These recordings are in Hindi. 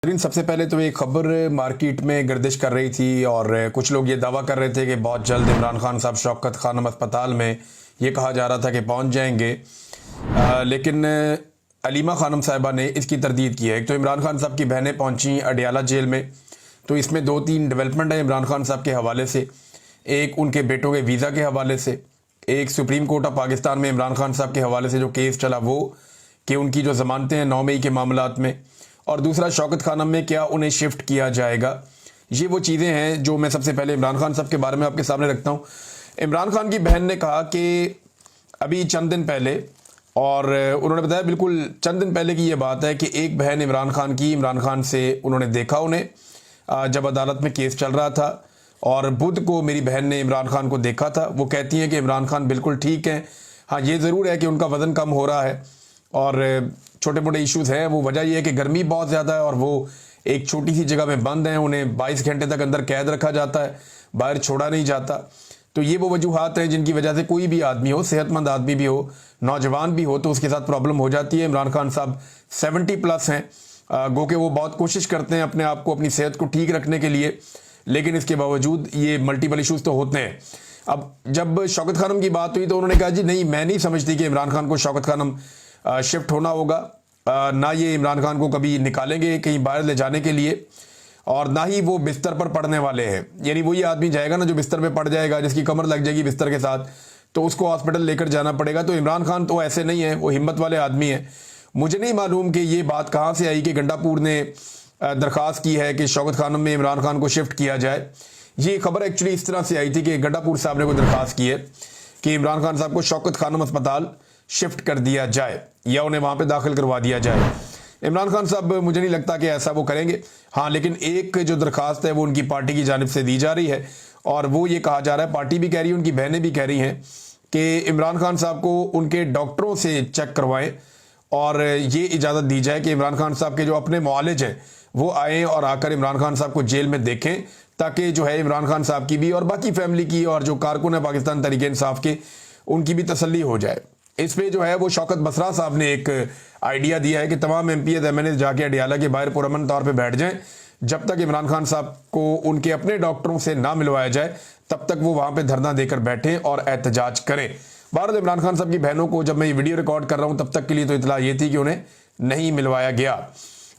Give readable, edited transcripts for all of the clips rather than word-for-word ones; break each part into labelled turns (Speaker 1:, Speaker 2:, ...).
Speaker 1: लेकिन सबसे पहले तो एक खबर मार्केट में गर्दिश कर रही थी और कुछ लोग ये दावा कर रहे थे कि बहुत जल्द इमरान खान साहब शौकत खानम अस्पताल में ये कहा जा रहा था कि पहुंच जाएंगे। लेकिन अलीमा खानम साहिबा ने इसकी तरदीद की है। एक तो इमरान खान साहब की बहनें पहुंची अडियाला जेल में, तो इसमें 2-3 डेवलपमेंट है इमरान खान साहब के हवाले से। एक उनके बेटों के वीज़ा के हवाले से, एक सुप्रीम कोर्ट ऑफ पाकिस्तान में इमरान खान साहब के हवाले से जो केस चला वो कि उनकी जो ज़मानतें हैं 9 मई के मामलात में, और दूसरा शौकत खानम में क्या उन्हें शिफ्ट किया जाएगा। ये वो चीज़ें हैं जो मैं सबसे पहले इमरान खान साहब के बारे में आपके सामने रखता हूँ। इमरान खान की बहन ने कहा कि अभी चंद दिन पहले, और उन्होंने बताया बिल्कुल चंद दिन पहले की ये बात है कि एक बहन इमरान खान की, इमरान खान से उन्होंने देखा उन्हें जब अदालत में केस चल रहा था, और बुध को मेरी बहन ने इमरान खान को देखा था। वो कहती हैं कि इमरान खान बिल्कुल ठीक हैं। हाँ, ये ज़रूर है कि उनका वज़न कम हो रहा है और छोटे मोटे इश्यूज़ हैं। वो वजह यह है कि गर्मी बहुत ज़्यादा है और वो एक छोटी सी जगह में बंद हैं। उन्हें 22 घंटे तक अंदर कैद रखा जाता है, बाहर छोड़ा नहीं जाता। तो ये वो वजूहात हैं जिनकी वजह से कोई भी आदमी हो, सेहतमंद आदमी भी हो, नौजवान भी हो, तो उसके साथ प्रॉब्लम हो जाती है। इमरान खान साहब 70+ हैं, गो के वो बहुत कोशिश करते हैं अपने आप को, अपनी सेहत को ठीक रखने के लिए, लेकिन इसके बावजूद ये मल्टीपल इशूज़ तो होते हैं। अब जब शौकत खानम की बात हुई तो उन्होंने कहा जी नहीं, मैं नहीं समझती कि इमरान खान को शौकत खानम शिफ्ट होना होगा, ना ये इमरान खान को कभी निकालेंगे कहीं बाहर ले जाने के लिए, और ना ही वो बिस्तर पर पड़ने वाले हैं। यानी वही आदमी जाएगा ना जो बिस्तर पे पड़ जाएगा, जिसकी कमर लग जाएगी बिस्तर के साथ, तो उसको हॉस्पिटल लेकर जाना पड़ेगा। तो इमरान खान तो ऐसे नहीं है, वो हिम्मत वाले आदमी हैं। मुझे नहीं मालूम कि ये बात कहाँ से आई कि गंडापुर ने दरख्वास्त की है कि शौकत खानम में इमरान खान को शिफ्ट किया जाए। ये खबर एक्चुअली इस तरह से आई थी कि गंडापुर साहब ने कोई दरख्वास्त की है कि इमरान खान साहब को शौकत खानम अस्पताल शिफ्ट कर दिया जाए या उन्हें वहाँ पे दाखिल करवा दिया जाए। इमरान खान साहब मुझे नहीं लगता कि ऐसा वो करेंगे। हाँ, लेकिन एक जो दरख्वास्त है वो उनकी पार्टी की जानिब से दी जा रही है, और वो ये कहा जा रहा है, पार्टी भी कह रही है, उनकी बहनें भी कह रही हैं कि इमरान खान साहब को उनके डॉक्टरों से चेक करवाएं और ये इजाज़त दी जाए कि इमरान खान साहब के जो अपने मुआलिज हैं वो आएँ और आकर इमरान खान साहब को जेल में देखें, ताकि जो है इमरान खान साहब की भी और बाकी फैमिली की और जो कारकुन है पाकिस्तान तहरीक इंसाफ के, उनकी भी तसल्ली हो जाए। इस पे जो है वो शौकत बसरा साहब ने एक आइडिया दिया है कि तमाम MPs MNAs जाके अडियाला के बाहर पुरअमन तौर पे बैठ जाएं, जब तक इमरान खान साहब को उनके अपने डॉक्टरों से ना मिलवाया जाए तब तक वो वहाँ पे धरना देकर बैठें और एहतजाज करें। बहरहाल इमरान खान साहब की बहनों को जब मैं ये वीडियो रिकॉर्ड कर रहा हूँ तब तक के लिए तो इतला ये थी कि उन्हें नहीं मिलवाया गया।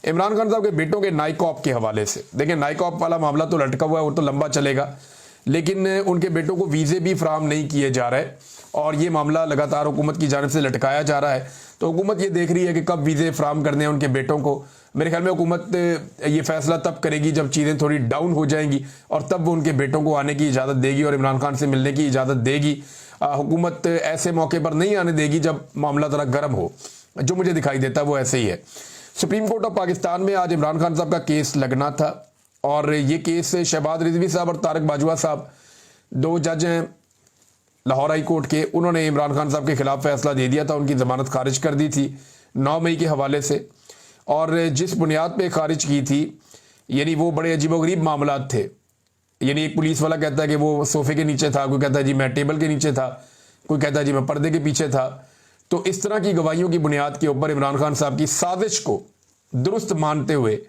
Speaker 1: इमरान खान साहब के बेटों के नाइकॉप के हवाले से, देखिए नाइकॉप वाला मामला तो लटका हुआ है, वो तो लंबा चलेगा, लेकिन उनके बेटों को वीज़े भी फराहम नहीं किए जा रहे और ये मामला लगातार हुकूमत की जानिब से लटकाया जा रहा है। तो हुकूमत ये देख रही है कि कब वीज़े फराहम करने हैं उनके बेटों को। मेरे ख्याल में हुकूमत ये फैसला तब करेगी जब चीज़ें थोड़ी डाउन हो जाएंगी, और तब वो उनके बेटों को आने की इजाज़त देगी और इमरान खान से मिलने की इजाज़त देगी। हुकूमत ऐसे मौके पर नहीं आने देगी जब मामला ज़रा गर्म हो। जो मुझे दिखाई देता है वो ऐसे ही है। सुप्रीम कोर्ट ऑफ पाकिस्तान में आज इमरान खान साहब का केस लगना था, और ये केस शहबाज रिजवी साहब और तारक बाजवा साहब, 2 जज हैं लाहौर हाई कोर्ट के, उन्होंने इमरान खान साहब के खिलाफ फैसला दे दिया था, उनकी ज़मानत खारिज कर दी थी 9 मई के हवाले से। और जिस बुनियाद पे खारिज की थी, यानी वो बड़े अजीबोगरीब मामलात थे। यानी एक पुलिस वाला कहता है कि वो सोफे के नीचे था, कोई कहता है जी मैं टेबल के नीचे था, कोई कहता है जी मैं पर्दे के पीछे था। तो इस तरह की गवाहियों की बुनियाद के ऊपर इमरान खान साहब की साजिश को दुरुस्त मानते हुए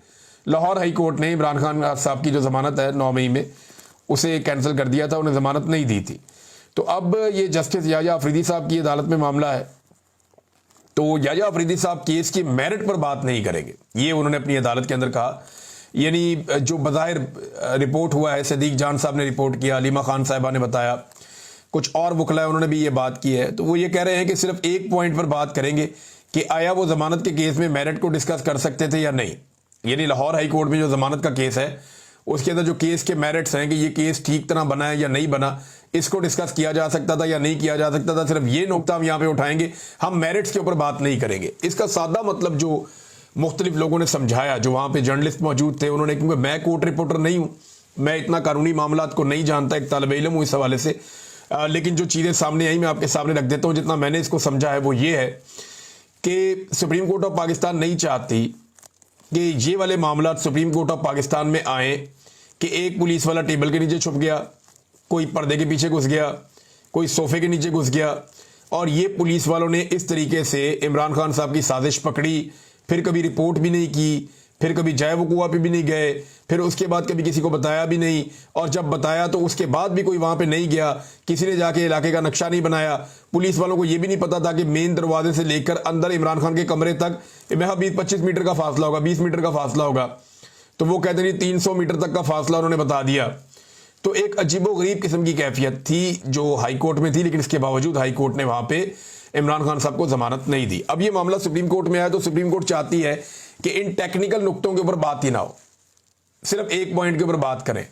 Speaker 1: लाहौर हाई कोर्ट ने इमरान खान साहब की जो ज़मानत है 9 मई में, उसे कैंसिल कर दिया था, उन्हें ज़मानत नहीं दी थी। तो अब ये जस्टिस याया अफरीदी साहब की अदालत में मामला है, तो याया अफरीदी साहब केस की मेरिट पर बात नहीं करेंगे, ये उन्होंने अपनी अदालत के अंदर कहा। यानी जो बज़ाहिर रिपोर्ट हुआ है, सदीक जान साहब ने रिपोर्ट किया, अलीमा खान साहिबा ने बताया, कुछ और वकला है उन्होंने भी ये बात की है, तो वो ये कह रहे हैं कि सिर्फ एक पॉइंट पर बात करेंगे कि आया वो ज़मानत के केस में मेरिट को डिस्कस कर सकते थे या नहीं। यानी लाहौर हाई कोर्ट में जो ज़मानत का केस है उसके अंदर जो केस के मेरिट्स हैं कि ये केस ठीक तरह बना है या नहीं बना, इसको डिस्कस किया जा सकता था या नहीं किया जा सकता था, सिर्फ ये नुकता हम यहाँ पे उठाएंगे, हम मेरिट्स के ऊपर बात नहीं करेंगे। इसका सादा मतलब जो मुख्तलिफ लोगों ने समझाया, जो वहाँ पे जर्नलिस्ट मौजूद थे, उन्होंने, क्योंकि मैं कोर्ट रिपोर्टर नहीं हूँ, मैं इतना कानूनी मामलात को नहीं जानता, एक तालिब इल्म हूँ इस हवाले से, लेकिन जो चीज़ें सामने आई मैं आपके सामने रख देता हूँ। जितना मैंने इसको समझा है वो ये है कि सुप्रीम कोर्ट ऑफ पाकिस्तान नहीं चाहती कि ये वाले मामला सुप्रीम कोर्ट ऑफ पाकिस्तान में आए कि एक पुलिस वाला टेबल के नीचे छुप गया, कोई पर्दे के पीछे घुस गया, कोई सोफे के नीचे घुस गया, और ये पुलिस वालों ने इस तरीके से इमरान खान साहब की साजिश पकड़ी, फिर कभी रिपोर्ट भी नहीं की, फिर कभी जय वकुआ पे भी नहीं गए, फिर उसके बाद कभी किसी को बताया भी नहीं, और जब बताया तो उसके बाद भी कोई वहां पे नहीं गया, किसी ने जाके इलाके का नक्शा नहीं बनाया। पुलिस वालों को यह भी नहीं पता था कि मेन दरवाजे से लेकर अंदर इमरान खान के कमरे तक 20-25 मीटर का फासला होगा, 20 मीटर का फासला होगा, तो वो कहते नहीं 300 मीटर तक का फासला उन्होंने बता दिया। तो एक अजीबोगरीब किस्म की कैफियत थी जो हाईकोर्ट में थी, लेकिन इसके बावजूद हाईकोर्ट ने वहां पे इमरान खान साहब को जमानत नहीं दी। अब ये मामला सुप्रीम कोर्ट में आया तो सुप्रीम कोर्ट चाहती है कि इन टेक्निकल नुक्तों के ऊपर बात ही ना हो, सिर्फ एक पॉइंट के ऊपर बात करें।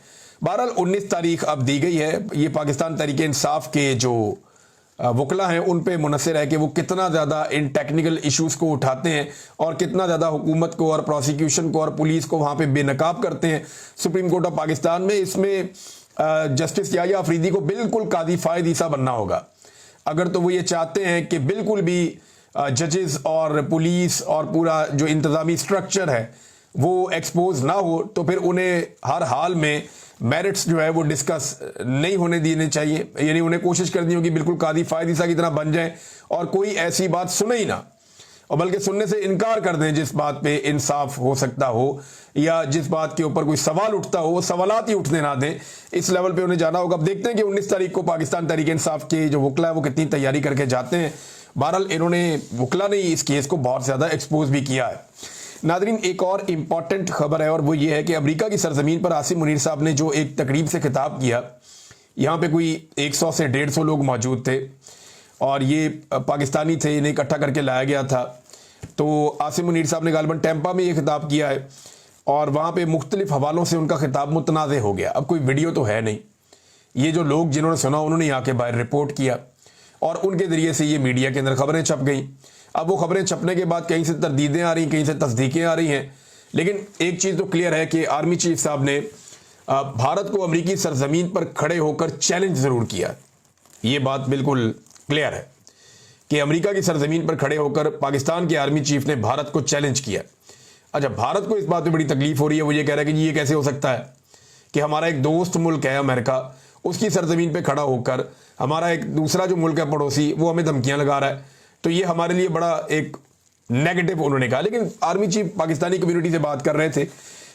Speaker 1: बहरहाल 19 तारीख अब दी गई है। ये पाकिस्तान तहरीके इंसाफ के जो वकला हैं उन पे मुनसर है कि वो कितना ज़्यादा इन टेक्निकल इश्यूज़ को उठाते हैं और कितना ज़्यादा हुकूमत को और प्रोसिक्यूशन को और पुलिस को वहाँ पे बेनकाब करते हैं। सुप्रीम कोर्ट ऑफ पाकिस्तान में इसमें जस्टिस याह्या अफरीदी को बिल्कुल कादी फायद ईसा बनना होगा। अगर तो वो ये चाहते हैं कि बिल्कुल भी जजेस और पुलिस और पूरा जो इंतज़ामी स्ट्रक्चर है वो एक्सपोज ना हो, तो फिर उन्हें हर हाल में मेरिट्स जो है वो डिस्कस नहीं होने देने चाहिए। यानी उन्हें कोशिश करनी होगी बिल्कुल कादी फायद ईसा की तरह बन जाए और कोई ऐसी बात सुने ही ना, और बल्कि सुनने से इनकार कर दें जिस बात पे इंसाफ हो सकता हो या जिस बात के ऊपर कोई सवाल उठता हो वो सवालात ही उठने ना दें। इस लेवल पे उन्हें जाना होगा। अब देखते हैं कि 19 तारीख को पाकिस्तान तहरीक इंसाफ के जो वकला है वो कितनी तैयारी करके जाते हैं। बहरहाल इन्होंने वकला ने इस केस को बहुत ज़्यादा एक्सपोज भी किया है। नादरीन, एक और इम्पॉर्टेंट खबर है और वो ये है कि अमेरिका की सरजमीन पर आसिम मुनीर साहब ने जो एक तकरीब से खिताब किया, यहाँ पे कोई 100 से 150 लोग मौजूद थे और ये पाकिस्तानी थे, इन्हें इकट्ठा करके लाया गया था। तो आसिम मुनीर साहब ने गालिबन टैंपा में ये खिताब किया है और वहाँ पे मुख्तलिफ हवालों से उनका खिताब मुतनाज़ हो गया। अब कोई वीडियो तो है नहीं, ये जो लोग जिन्होंने सुना उन्होंने यहाँ के बाहर रिपोर्ट किया और उनके ज़रिए से ये मीडिया के अंदर खबरें छप गई। अब वो खबरें छपने के बाद कहीं से तरदीदें आ रही, कहीं से तस्दीकें आ रही हैं, लेकिन एक चीज़ तो क्लियर है कि आर्मी चीफ साहब ने भारत को अमरीकी सरजमीन पर खड़े होकर चैलेंज ज़रूर किया। ये बात बिल्कुल क्लियर है कि अमेरिका की सरजमीन पर खड़े होकर पाकिस्तान के आर्मी चीफ ने भारत को चैलेंज किया। अच्छा, भारत को इस बात में बड़ी तकलीफ हो रही है, वो ये कह रहा है कि जी ये कैसे हो सकता है कि हमारा एक दोस्त मुल्क है अमेरिका, उसकी सरजमीन पे खड़ा होकर हमारा एक दूसरा जो मुल्क है पड़ोसी वो हमें धमकियां लगा रहा है, तो ये हमारे लिए बड़ा एक नेगेटिव उन्होंने कहा। लेकिन आर्मी चीफ पाकिस्तानी कम्युनिटी से बात कर रहे थे,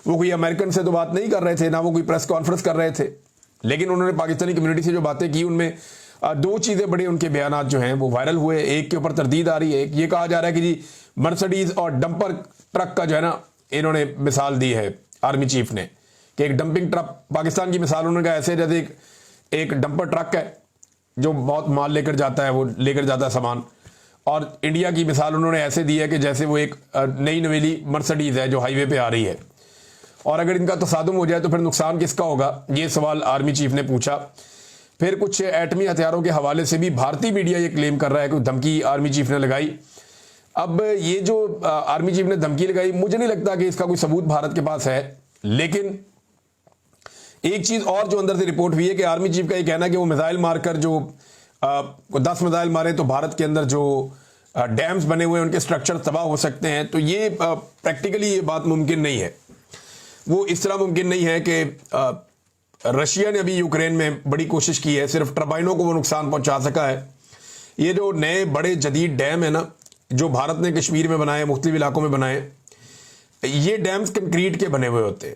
Speaker 1: वो कोई अमेरिकन से तो बात नहीं कर रहे थे, ना वो कोई प्रेस कॉन्फ्रेंस कर रहे थे, लेकिन उन्होंने पाकिस्तानी कम्युनिटी से जो बातें की उनमें दो चीज़ें बड़े उनके बयानात जो हैं वो वायरल हुए। एक के ऊपर तरदीद आ रही है, एक ये कहा जा रहा है कि जी मर्सिडीज और डंपर ट्रक का जो है ना, इन्होंने मिसाल दी है आर्मी चीफ ने कि एक डंपिंग ट्रक, पाकिस्तान की मिसाल उन्होंने कहा ऐसे जैसे एक डंपर ट्रक है जो बहुत माल लेकर जाता है, वो लेकर जाता है सामान, और इंडिया की मिसाल उन्होंने ऐसे दी है कि जैसे वो एक नई नवेली मर्सिडीज है जो हाईवे पे आ रही है, और अगर इनका तसादुम हो जाए तो फिर नुकसान किसका होगा, ये सवाल आर्मी चीफ ने पूछा। फिर कुछ एटमी हथियारों के हवाले से भी भारतीय मीडिया ये क्लेम कर रहा है कि धमकी आर्मी चीफ ने लगाई। अब ये जो आर्मी चीफ ने धमकी लगाई, मुझे नहीं लगता कि इसका कोई सबूत भारत के पास है, लेकिन एक चीज और जो अंदर से रिपोर्ट हुई है कि आर्मी चीफ का ये कहना है कि वो मिसाइल मारकर जो 10 मिसाइल मारे तो भारत के अंदर जो डैम्स बने हुए हैं उनके स्ट्रक्चर तबाह हो सकते हैं। तो ये प्रैक्टिकली ये बात मुमकिन नहीं है। वो इस तरह मुमकिन नहीं है कि रशिया ने अभी यूक्रेन में बड़ी कोशिश की है, सिर्फ टर्बाइनों को वो नुकसान पहुंचा सका है। ये जो नए बड़े जदीद डैम है ना जो भारत ने कश्मीर में बनाए, मुख्तलिफ इलाकों में बनाए, ये डैम्स कंक्रीट के बने हुए होते हैं।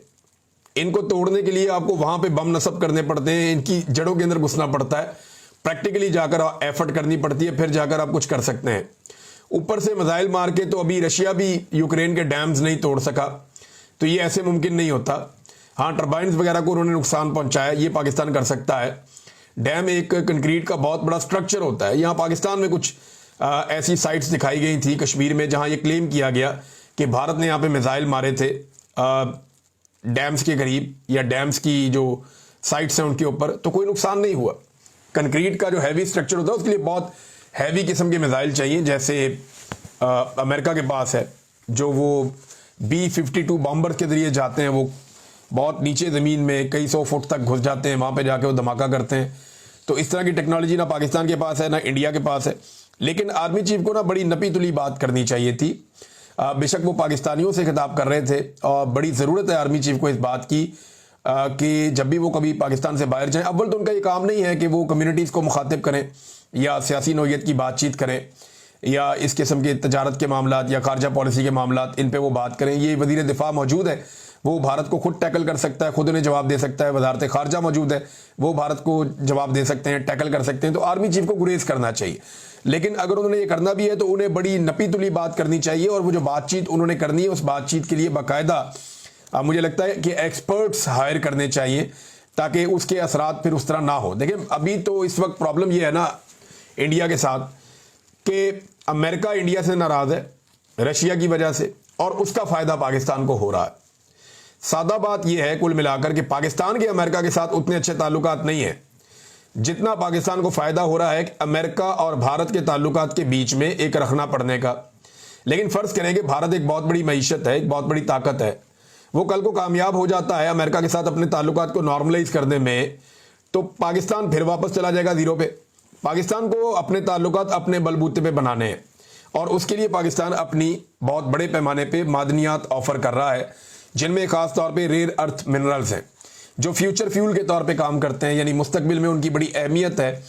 Speaker 1: इनको तोड़ने के लिए आपको वहां पे बम नस्ब करने पड़ते हैं, इनकी जड़ों के अंदर घुसना पड़ता है, प्रैक्टिकली जाकर एफर्ट करनी पड़ती है, फिर जाकर आप कुछ कर सकते हैं। ऊपर से मिसाइल मार के तो अभी रशिया भी यूक्रेन के डैम्स नहीं तोड़ सका, तो ये ऐसे मुमकिन नहीं होता। हाँ, टर्बाइन्स वगैरह को उन्होंने नुकसान पहुंचाया, ये पाकिस्तान कर सकता है। डैम एक कंक्रीट का बहुत बड़ा स्ट्रक्चर होता है। यहाँ पाकिस्तान में कुछ ऐसी साइट्स दिखाई गई थी कश्मीर में जहाँ ये क्लेम किया गया कि भारत ने यहाँ पे मिसाइल मारे थे डैम्स के करीब या डैम्स की जो साइट्स हैं उनके ऊपर, तो कोई नुकसान नहीं हुआ। कंक्रीट का जो हैवी स्ट्रक्चर होता है उसके लिए बहुत हैवी किस्म के मिसाइल चाहिए, जैसे अमेरिका के पास है जो वो B-52 बॉम्बर के जरिए जाते हैं, वो बहुत नीचे ज़मीन में कई 100 फुट तक घुस जाते हैं, वहाँ पे जाके वो धमाका करते हैं। तो इस तरह की टेक्नोलॉजी ना पाकिस्तान के पास है ना इंडिया के पास है। लेकिन आर्मी चीफ को ना बड़ी नपी तुली बात करनी चाहिए थी। बेशक वो पाकिस्तानियों से खिताब कर रहे थे और बड़ी ज़रूरत है आर्मी चीफ को इस बात की कि जब भी वो कभी पाकिस्तान से बाहर जाएं, अव्वल तो उनका ये काम नहीं है कि वो कम्युनिटीज़ को मुखातिब करें या सियासी नौयत की बातचीत करें, या इस किस्म के तजारत के मामलात या खारजा पॉलिसी के मामलात, इन पे वो बात करें। ये वज़ीर दिफा मौजूद है, वो भारत को खुद टैकल कर सकता है, खुद उन्हें जवाब दे सकता है। वजारत खारजा मौजूद है, वो भारत को जवाब दे सकते हैं, टैकल कर सकते हैं। तो आर्मी चीफ को गुरेज करना चाहिए। लेकिन अगर उन्होंने ये करना भी है तो उन्हें बड़ी नपी तुली बात करनी चाहिए, और वो जो बातचीत उन्होंने करनी है उस बातचीत के लिए बाकायदा मुझे लगता है कि एक्सपर्ट्स हायर करने चाहिए, ताकि उसके असरात फिर उस तरह ना हो। देखिए, अभी तो इस वक्त प्रॉब्लम ये है ना इंडिया के साथ कि अमेरिका इंडिया से नाराज है रशिया की वजह से, और उसका फायदा पाकिस्तान को हो रहा है। सादा बात यह है कुल मिलाकर कि पाकिस्तान के अमेरिका के साथ उतने अच्छे ताल्लुकात नहीं है जितना पाकिस्तान को फायदा हो रहा है कि अमेरिका और भारत के ताल्लुकात के बीच में एक रखना पड़ने का। लेकिन फर्ज करें कि भारत एक बहुत बड़ी मईशत है, एक बहुत बड़ी ताकत है, वो कल को कामयाब हो जाता है अमेरिका के साथ अपने ताल्लुकात को नॉर्मलाइज करने में, तो पाकिस्तान फिर वापस चला जाएगा जीरो पे। पाकिस्तान को अपने ताल्लुकात अपने बलबूते पे बनाने हैं, और उसके लिए पाकिस्तान अपनी बहुत बड़े पैमाने पे मादनियात ऑफर कर रहा है, जिनमें खास तौर पे रेयर अर्थ मिनरल्स हैं जो फ्यूचर फ्यूल के तौर पे काम करते हैं, यानी मुस्तकबिल में उनकी बड़ी अहमियत है।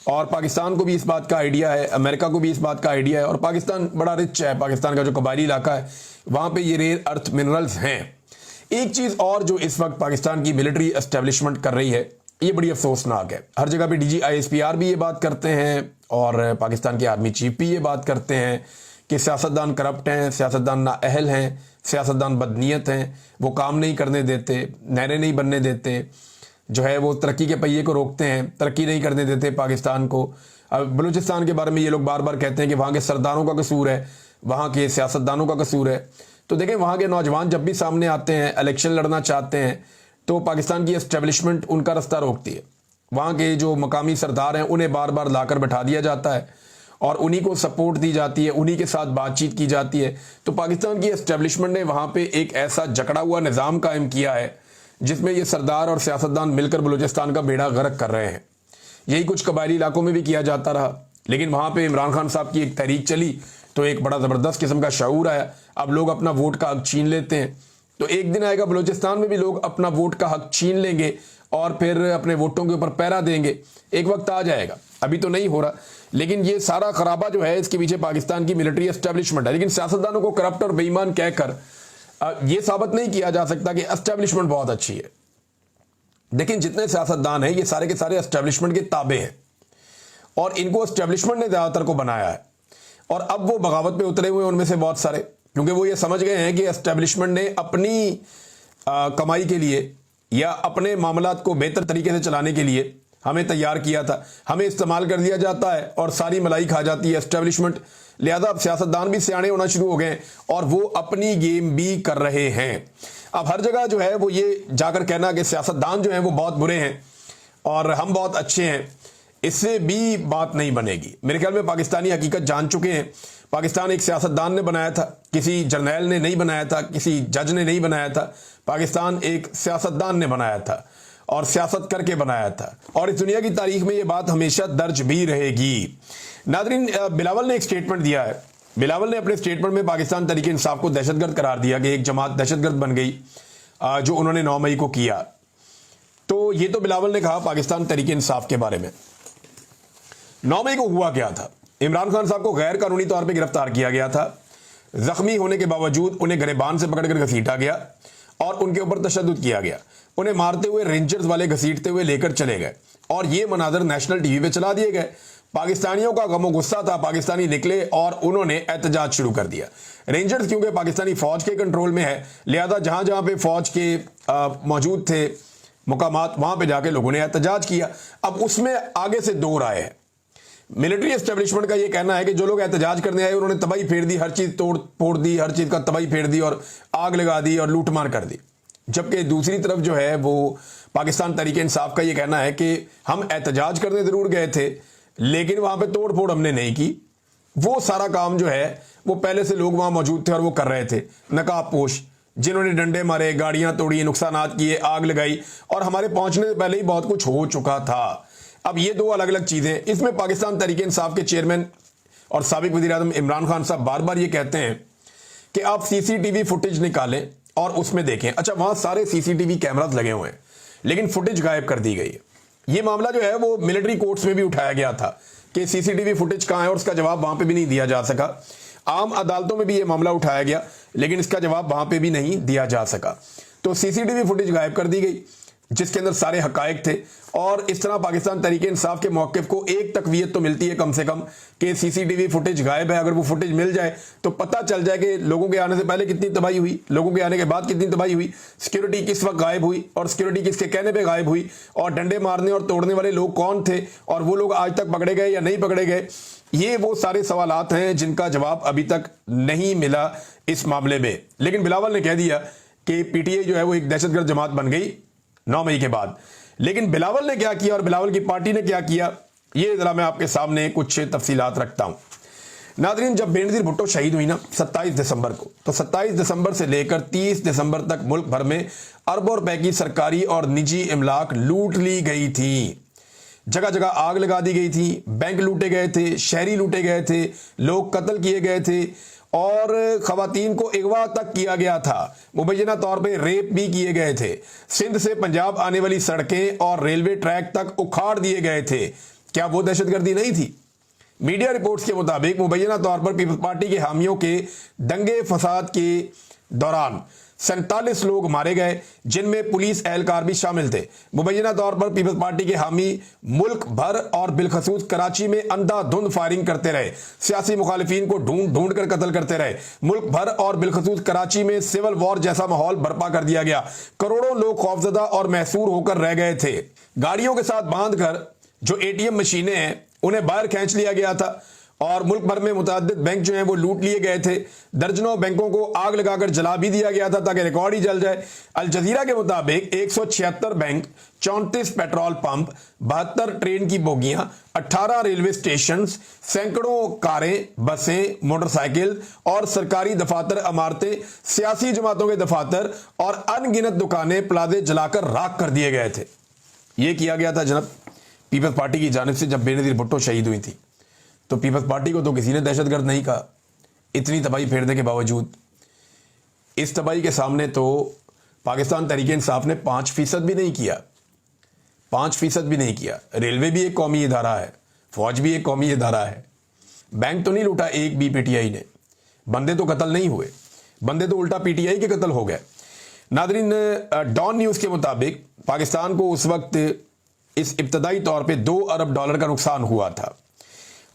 Speaker 1: और पाकिस्तान को भी इस बात का आइडिया है, अमेरिका को भी इस बात का आइडिया है, और पाकिस्तान बड़ा रिच है। पाकिस्तान का जो कबायली इलाका है वहाँ पे ये रेयर अर्थ मिनरल्स हैं। एक चीज़ और जो इस वक्त पाकिस्तान की मिलिट्री एस्टेब्लिशमेंट कर रही है, ये बड़ी अफसोसनाक है। हर जगह पे DGISPR भी ये बात करते हैं, और पाकिस्तान के आर्मी चीफ भी ये बात करते हैं कि सियासतदान करप्ट हैं, सियासतदान नाअहल हैं, सियासतदान बदनीयत हैं, वो काम नहीं करने देते, नहरें नहीं बनने देते, जो है वो तरक्की के पहिए को रोकते हैं, तरक्की नहीं करने देते पाकिस्तान को। अब बलूचिस्तान के बारे में ये लोग बार बार कहते हैं कि वहाँ के सरदारों का कसूर है, वहाँ के सियासतदानों का कसूर है। तो देखें, वहाँ के नौजवान जब भी सामने आते हैं, इलेक्शन लड़ना चाहते हैं, तो पाकिस्तान की एस्टेब्लिशमेंट उनका रास्ता रोकती है। वहाँ के जो मकामी सरदार हैं उन्हें बार बार लाकर बैठा दिया जाता है, और उन्हीं को सपोर्ट दी जाती है, उन्हीं के साथ बातचीत की जाती है। तो पाकिस्तान की एस्टेब्लिशमेंट ने वहाँ पे एक ऐसा जकड़ा हुआ निज़ाम कायम किया है जिसमें ये सरदार और सियासतदान मिलकर बलूचिस्तान का बेड़ा गर्क कर रहे हैं। यही कुछ कबायली इलाकों में भी किया जाता रहा, लेकिन वहाँ पे इमरान खान साहब की एक तहरीक चली तो एक बड़ा ज़बरदस्त किस्म का शऊर आया। अब लोग अपना वोट का हक छीन लेते हैं, तो एक दिन आएगा बलूचिस्तान में भी लोग अपना वोट का हक छीन लेंगे और फिर अपने वोटों के ऊपर पहरा देंगे। एक वक्त आ जाएगा, अभी तो नहीं हो रहा, लेकिन ये सारा खराबा जो है इसके पीछे पाकिस्तान की मिलिट्री एस्टेब्लिशमेंट है। लेकिन सियासतदानों को करप्ट और बेईमान कहकर ये साबित नहीं किया जा सकता कि एस्टेब्लिशमेंट बहुत अच्छी है। लेकिन जितने सियासतदान हैं ये सारे के सारे एस्टेब्लिशमेंट के ताबे हैं, और इनको एस्टेब्लिशमेंट ने ज़्यादातर को बनाया है। और अब वो बगावत पे उतरे हुए उनमें से बहुत सारे, क्योंकि वो ये समझ गए हैं कि एस्टेब्लिशमेंट ने अपनी कमाई के लिए या अपने मामलात को बेहतर तरीके से चलाने के लिए हमें तैयार किया था, हमें इस्तेमाल कर दिया जाता है और सारी मलाई खा जाती है एस्टेब्लिशमेंट। लिहाजा अब सियासतदान भी सियाने होना शुरू हो गए और वो अपनी गेम भी कर रहे हैं। अब हर जगह जो है वो ये जाकर कहना कि सियासतदान जो हैं वो बहुत बुरे हैं और हम बहुत अच्छे हैं, इससे भी बात नहीं बनेगी। मेरे ख्याल में पाकिस्तानी हकीकत जान चुके हैं। पाकिस्तान एक सियासतदान ने बनाया था, किसी जर्नैल ने नहीं बनाया था, किसी जज ने नहीं बनाया था। पाकिस्तान एक सियासतदान ने बनाया था और सियासत करके बनाया था, और इस दुनिया की तारीख में ये बात हमेशा दर्ज भी रहेगी। नाज़रीन, बिलावल ने एक स्टेटमेंट दिया है। बिलावल ने अपने स्टेटमेंट में पाकिस्तान तहरीक इंसाफ को दहशतगर्द करार दिया कि एक जमात दहशतगर्द बन गई जो उन्होंने 9 मई को किया। तो ये तो बिलावल ने कहा पाकिस्तान तहरीक इंसाफ के बारे में। 9 मई को हुआ क्या था? इमरान खान साहब को गैर कानूनी तौर पर गिरफ्तार किया गया था। जख्मी होने के बावजूद उन्हें गिरबान से पकड़कर घसीटा गया और उनके ऊपर तशद्दुद किया गया। उन्हें मारते हुए रेंजर्स वाले घसीटते हुए लेकर चले गए और ये मनाजर नेशनल टीवी पे चला दिए गए। पाकिस्तानियों का गमो गुस्सा था, पाकिस्तानी निकले और उन्होंने एहतजाज शुरू कर दिया। रेंजर्स क्योंकि पाकिस्तानी फौज के कंट्रोल में है, लिहाजा जहां जहां पे फौज के मौजूद थे मुकामात, वहां पे जाके लोगों ने एहतजाज किया। अब उसमें आगे से दो राय है। मिलिट्री एस्टेब्लिशमेंट का ये कहना है कि जो लोग एहतजाज करने आए उन्होंने तबाही फेर दी, हर चीज तोड़ फोड़ दी, हर चीज का तबाही फेर दी और आग लगा दी और लूटमार कर दी। जबकि दूसरी तरफ जो है वो पाकिस्तान तहरीक इंसाफ का ये कहना है कि हम एहतजाज करने जरूर गए थे लेकिन वहां पे तोड़ फोड़ हमने नहीं की। वो सारा काम जो है वो पहले से लोग वहां मौजूद थे और वो कर रहे थे, नकाबपोश, जिन्होंने डंडे मारे, गाड़ियां तोड़ी, नुकसानात किए, आग लगाई, और हमारे पहुंचने से पहले ही बहुत कुछ हो चुका था। अब ये दो अलग अलग चीजें। इसमें पाकिस्तान तहरीक इंसाफ के चेयरमैन और साबिक वज़ीर आज़म इमरान खान साहब बार बार ये कहते हैं कि आप सीसीटीवी फुटेज निकालें और उसमें देखें। अच्छा, वहां सारे सीसीटीवी कैमरास लगे हुए हैं लेकिन फुटेज गायब कर दी गई है। ये मामला जो है वो मिलिट्री कोर्ट्स में भी उठाया गया था कि सीसीटीवी फुटेज कहाँ है, और उसका जवाब वहां पे भी नहीं दिया जा सका। आम अदालतों में भी ये मामला उठाया गया, लेकिन इसका जवाब वहां पे भी नहीं दिया जा सका। तो सीसीटीवी फुटेज गायब कर दी गई जिसके अंदर सारे हकायक थे, और इस तरह पाकिस्तान तहरीक इंसाफ के मौक़िफ़ को एक तक़वियत तो मिलती है कम से कम कि सीसीटीवी फुटेज गायब है। अगर वो फुटेज मिल जाए तो पता चल जाए कि लोगों के आने से पहले कितनी तबाही हुई, लोगों के आने के बाद कितनी तबाही हुई, सिक्योरिटी किस वक्त गायब हुई और सिक्योरिटी किसके कहने पर गायब हुई, और डंडे मारने और तोड़ने वाले लोग कौन थे, और वो लोग आज तक पकड़े गए या नहीं पकड़े गए। ये वो सारे सवालात हैं जिनका जवाब अभी तक नहीं मिला इस मामले में। लेकिन बिलावल ने कह दिया कि पीटीआई जो है वो एक दहशतगर्द जमात बन गई 9 मई के बाद। लेकिन बिलावल ने क्या किया और बिलावल की पार्टी ने क्या किया, ये जरा मैं आपके सामने कुछ तफसीलात रखता हूं। नादरीन, जब बेनजीर भुट्टो शहीद हुई ना 27 दिसंबर को, तो 27 दिसंबर से लेकर 30 दिसंबर तक मुल्क भर में अरबों रुपए की सरकारी और निजी इमलाक लूट ली गई थी। जगह जगह आग लगा दी गई थी, बैंक लूटे गए थे, शहरी लूटे गए थे, लोग कत्ल किए गए थे, और खवातीन को अगवा तक किया गया था। मुबैना तौर पे रेप भी किए गए थे। सिंध से पंजाब आने वाली सड़कें और रेलवे ट्रैक तक उखाड़ दिए गए थे। क्या वो दहशतगर्दी नहीं थी? मीडिया रिपोर्ट्स के मुताबिक मुबैना तौर पर पीपल्स पार्टी के हामियों के दंगे फसाद के दौरान 47 लोग मारे गए, जिनमें पुलिस एहलकार भी शामिल थे। मुबैना तौर पर पीपल्स पार्टी के हामी मुल्क भर और बिलखसूस कराची में अंधाधुंध फायरिंग करते रहे, सियासी मुखालिफिन को ढूंढ ढूंढ कर कत्ल करते रहे। मुल्क भर और बिलखसूस कराची में सिविल वॉर जैसा माहौल बर्पा कर दिया गया। करोड़ों लोग खौफजदा और महसूर होकर रह गए थे। गाड़ियों के साथ बांधकर जो एटीएम मशीनें हैं उन्हें बाहर खींच लिया गया था, और मुल्क भर में मुतअद्दिद बैंक जो हैं वो लूट लिए गए थे। दर्जनों बैंकों को आग लगाकर जला भी दिया गया था ताकि रिकॉर्ड ही जल जाए। अल जजीरा के मुताबिक 176 बैंक, 34 पेट्रोल पंप, 72 ट्रेन की बोगियां, 18 रेलवे स्टेशन, सैकड़ों कारें, बसें, मोटरसाइकिल और सरकारी दफातर, इमारतें, सियासी जमातों के दफातर और अनगिनत दुकानें, प्लाजे जलाकर राख कर दिए गए थे। यह किया गया था जनाब पीपल्स पार्टी की जानिब से। जब बेनजीर भुट्टो शहीद हुई थी तो पीपल्स पार्टी को तो किसी ने दहशतगर्द नहीं कहा। इतनी तबाही फेरने के बावजूद इस तबाही के सामने तो पाकिस्तान तहरीक इंसाफ ने 5% भी नहीं किया। 5% भी नहीं किया। रेलवे भी एक कौमी इदारा है, फौज भी एक कौमी इदारा है। बैंक तो नहीं लूटा एक भी पीटीआई ने। बंदे तो कत्ल नहीं हुए, बंदे तो उल्टा पीटीआई के कत्ल हो गए। नादरीन, डॉन न्यूज़ के मुताबिक पाकिस्तान को उस वक्त इस इब्तदाई तौर पे $2 अरब का नुकसान हुआ था,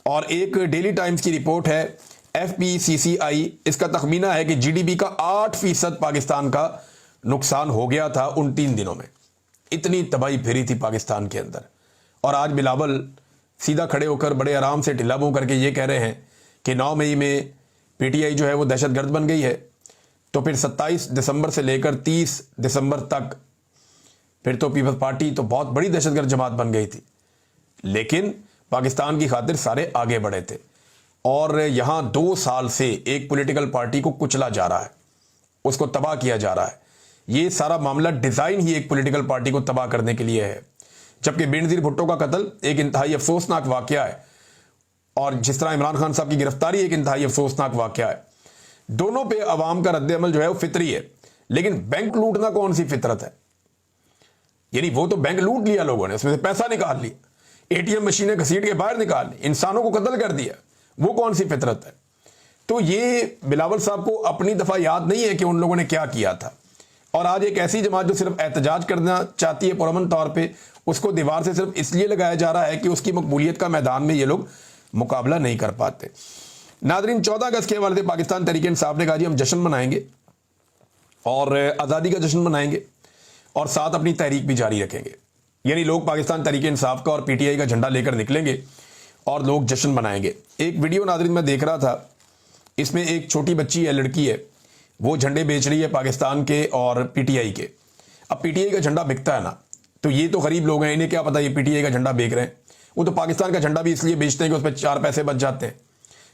Speaker 1: और एक डेली टाइम्स की रिपोर्ट है FPCCI, इसका तखमीना है कि GDP का 8% पाकिस्तान का नुकसान हो गया था उन 3 दिनों में। इतनी तबाही फिरी थी पाकिस्तान के अंदर। और आज बिलावल सीधा खड़े होकर बड़े आराम से ढिला मुंह करके ये कह रहे हैं कि 9 मई में PTI जो है वो दहशतगर्द बन गई है। तो फिर 27 दिसंबर से लेकर 30 दिसंबर तक फिर तो पीपल्स पार्टी तो बहुत बड़ी दहशतगर्द जमात बन गई थी। लेकिन पाकिस्तान की खातिर सारे आगे बढ़े थे, और यहां 2 साल से एक पॉलिटिकल पार्टी को कुचला जा रहा है, उसको तबाह किया जा रहा है। ये सारा मामला डिजाइन ही एक पॉलिटिकल पार्टी को तबाह करने के लिए है। जबकि बेनजीर भुट्टो का कत्ल एक इंतहाई अफसोसनाक वाकया है, और जिस तरह इमरान खान साहब की गिरफ्तारी एक इंतहाई अफसोसनाक वाकया है। दोनों पे अवाम का रद्द-ए-अमल जो है वो फितरी है। लेकिन बैंक लूटना कौन सी फितरत है? यानी वो तो बैंक लूट लिया लोगों ने, उसमें से पैसा निकाल लिया, एटीएम मशीनें घसीट के बाहर निकाल ली, इंसानों को कत्ल कर दिया, वो कौन सी फितरत है? तो ये बिलावल साहब को अपनी दफा याद नहीं है कि उन लोगों ने क्या किया था। और आज एक ऐसी जमात जो सिर्फ एहतजाज करना चाहती है पुरअमन तौर पे, उसको दीवार से सिर्फ इसलिए लगाया जा रहा है कि उसकी मकबूलियत का मैदान में ये लोग मुकाबला नहीं कर पाते। नादरीन, 14 अगस्त के हवाले से पाकिस्तान तहरीक इंसाफ ने कहा जी हम जश्न मनाएंगे और आज़ादी का जश्न मनाएंगे, और साथ अपनी तहरीक भी जारी रखेंगे। यानी लोग पाकिस्तान तहरीक इंसाफ का और PTI का झंडा लेकर निकलेंगे और लोग जश्न मनाएंगे। एक वीडियो नादरीन मैं देख रहा था, इसमें एक छोटी बच्ची है, लड़की है, वो झंडे बेच रही है पाकिस्तान के और PTI के। अब PTI का झंडा बिकता है ना, तो ये तो गरीब लोग हैं, इन्हें क्या पता ये PTI का झंडा बेच रहे हैं। वो तो पाकिस्तान का झंडा भी इसलिए बेचते हैं कि उस पर 4 पैसे बच जाते हैं।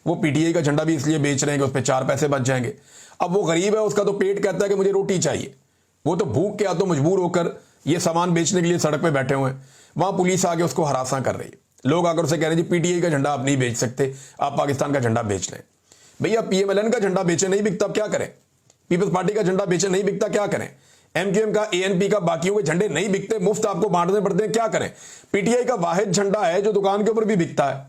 Speaker 1: वो PTI का झंडा भी इसलिए बेच रहे हैं कि उस पर 4 पैसे बच जाएंगे। अब वो गरीब है, उसका तो पेट कहता है कि मुझे रोटी चाहिए। वो तो भूख के हाथों मजबूर होकर ये सामान बेचने के लिए सड़क पे बैठे हुए हैं। वहां पुलिस आके उसको हरासा कर रही है। लोग आकर उसे कह रहे हैं जी PTI का झंडा आप नहीं बेच सकते, आप पाकिस्तान का झंडा बेच लें। भैया PMLN का झंडा बेचे नहीं बिकता, क्या करें? पीपल्स पार्टी का झंडा बेचे नहीं बिकता, क्या करें? MQM का, ANP का, बाकियों के झंडे नहीं बिकते, मुफ्त आपको बांटने पड़ते हैं, क्या करें? PTI का वाहिद झंडा है जो दुकान के ऊपर भी बिकता है।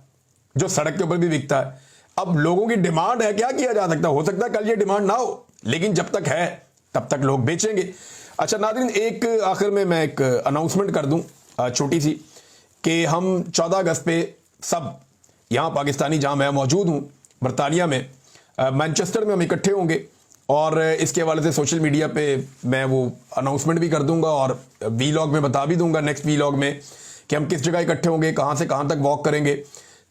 Speaker 1: जो सड़क के ऊपर भी बिकता है। अब लोगों की डिमांड है, क्या किया जा सकता है, हो सकता है कल ये डिमांड ना हो, लेकिन जब तक है तब तक लोग बेचेंगे। अच्छा नाज़रीन, एक आखिर में मैं एक अनाउंसमेंट कर दूं छोटी सी, कि हम 14 अगस्त पे सब यहाँ पाकिस्तानी, जहाँ मैं मौजूद हूँ बरतानिया में, मैनचेस्टर में हम इकट्ठे होंगे, और इसके हवाले से सोशल मीडिया पे मैं वो अनाउंसमेंट भी कर दूंगा और वीलॉग में बता भी दूंगा नेक्स्ट वीलॉग में कि हम किस जगह इकट्ठे होंगे, कहाँ से कहाँ तक वॉक करेंगे।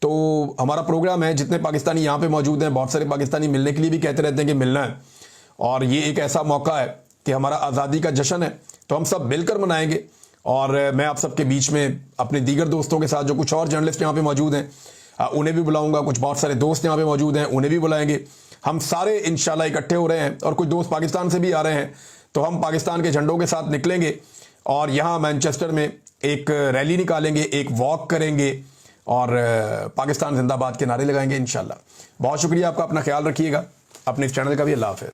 Speaker 1: तो हमारा प्रोग्राम है, जितने पाकिस्तानी यहाँ पे मौजूद हैं, बहुत सारे पाकिस्तानी मिलने के लिए भी कहते रहते हैं कि मिलना है, और ये एक ऐसा मौका है कि हमारा आज़ादी का जश्न है, तो हम सब मिलकर मनाएंगे। और मैं आप सबके बीच में अपने दीगर दोस्तों के साथ, जो कुछ और जर्नलिस्ट यहाँ पे मौजूद हैं, उन्हें भी बुलाऊंगा, कुछ बहुत सारे दोस्त यहाँ पे मौजूद हैं उन्हें भी बुलाएंगे। हम सारे इंशाल्लाह इकट्ठे हो रहे हैं, और कुछ दोस्त पाकिस्तान से भी आ रहे हैं, तो हम पाकिस्तान के झंडों के साथ निकलेंगे और यहाँ मैनचेस्टर में एक रैली निकालेंगे, एक वॉक करेंगे, और पाकिस्तान जिंदाबाद के नारे लगाएंगे इंशाल्लाह। बहुत शुक्रिया आपका, अपना ख्याल रखिएगा, अपने इस चैनल का भी। अल्लाह हाफ़िज़।